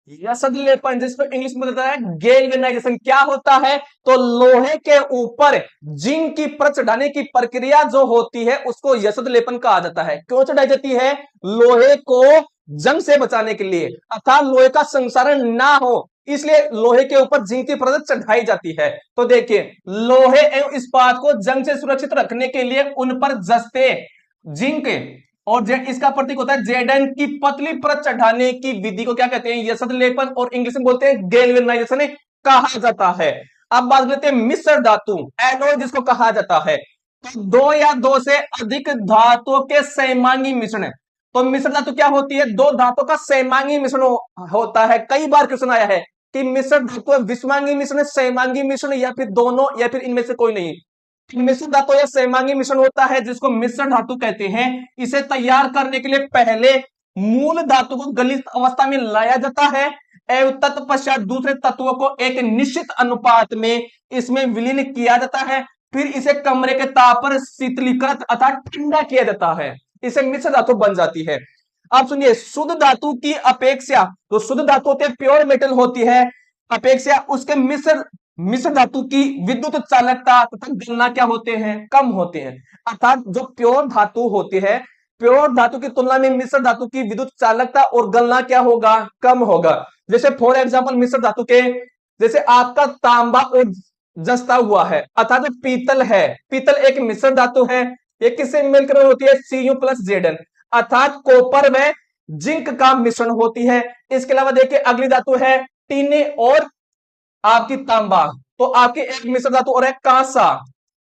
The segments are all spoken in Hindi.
यसद लेपन, जिसको इंग्लिश में बताया है गैल्वेनाइजेशन। क्या होता है? तो लोहे के ऊपर जिंक की परत चढ़ाने की प्रक्रिया जो होती है उसको यसद लेपन कहा जाता है। क्यों चढ़ाई जाती है? लोहे को जंग से बचाने के लिए, अर्थात लोहे का संसारण ना हो, इसलिए लोहे के ऊपर जिंक की परत चढ़ाई जाती है। तो देखिए, लोहे एवं इस्पात को जंग से सुरक्षित रखने के लिए उन पर जस्ते, जिंक और जेड, इसका प्रतीक होता है जेडन की पतली परत चढ़ाने की विधि को क्या कहते हैं? यसद लेपन, और इंग्लिश में बोलते हैं गैल्वेनाइजेशन कहा जाता है। अब बात करते हैं मिश्र धातु, एनोड जिसको कहा जाता है। तो दो या दो से अधिक धातुओं के सैमांगी मिश्रण। तो मिश्र धातु क्या होती है? दो धातुओं का सैमांगी मिश्रण होता है। कई बार क्वेश्चन आया है कि मिश्र धातु विषमांगी मिश्रण, सैमांगी मिश्रण, या फिर दोनों, या फिर इनमें से कोई नहीं। मिश्र धातु या सैमांगी मिश्रण होता है जिसको मिश्र धातु कहते हैं। इसे तैयार करने के लिए पहले मूल धातु को गलित अवस्था में लाया जाता है एवं तत्पश्चात दूसरे तत्वों को एक निश्चित अनुपात में इसमें विलीन किया जाता है। फिर इसे कमरे के ताप पर शीतलीकृत अर्थात ठंडा किया जाता है। इसे मिश्र धातु बन जाती है। अब सुनिए, शुद्ध धातु की अपेक्षा, तो शुद्ध धातु होती है प्योर मेटल होती है, अपेक्षा उसके मिश्र मिश्र धातु की विद्युत चालकता तथा गलना क्या होते हैं? कम होते हैं। अर्थात जो प्योर धातु होती है, प्योर धातु की तुलना में मिश्र धातु की विद्युत चालकता और गलना क्या होगा? कम होगा। जैसे फॉर एग्जांपल मिश्र धातु के, जैसे आपका तांबा और जस्ता हुआ है, अर्थात जो पीतल है, पीतल एक मिश्र धातु है। ये किससे मिलकर होती है? Cu प्लस Zn, अर्थात कॉपर व जिंक का मिश्रण होती है। इसके अलावा देखिए अगली धातु है टीने और आपकी तांबा। तो आपकी एक मिश्र धातु और एक कांसा।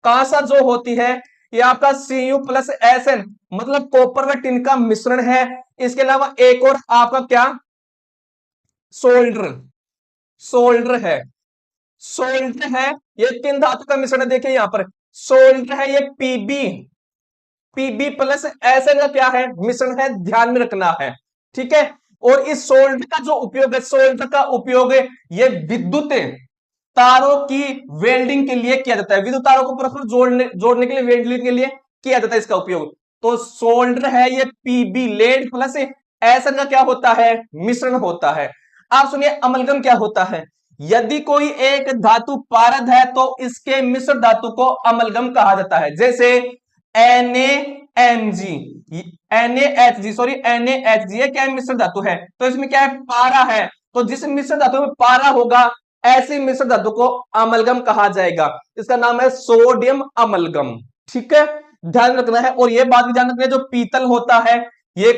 कांसा जो होती है ये आपका Cu प्लस Sn, मतलब कॉपर व टिन का मिश्रण है। इसके अलावा एक और आपका क्या? सोल्डर, सोल्डर है, सोल्डर है। ये तीन धातु का मिश्रण है। देखिए यहां पर सोल्डर है, ये पीबी, पीबी प्लस Sn का क्या है? मिश्रण है, ध्यान में रखना है, ठीक है। और इस सोल्डर का जो उपयोग है, सोल्डर का उपयोग ये विद्युत तारों की वेल्डिंग के लिए किया जाता है। विद्युत तारों को परस्पर जोड़ने जोड़ने के लिए, वेल्डिंग के लिए किया जाता है इसका उपयोग। तो सोल्डर है ये पीबी, लेड प्लस Sn का क्या होता है? मिश्रण होता है। आप सुनिए अमलगम क्या होता है? यदि कोई एक धातु पारद है तो इसके मिश्र धातु को अमलगम कहा जाता है। जैसे NaMg, NaHg, सॉरी NaHg, ये क्या है? मिश्र धातु है। तो इसमें क्या है? पारा है। तो जिस मिश्र धातु में पारा होगा ऐसी मिश्र धातु को अमलगम कहा जाएगा। इसका नाम है सोडियम अमलगम, ठीक है, ध्यान रखना है। और यह बात भी ध्यान रखना है, जो पीतल होता है ये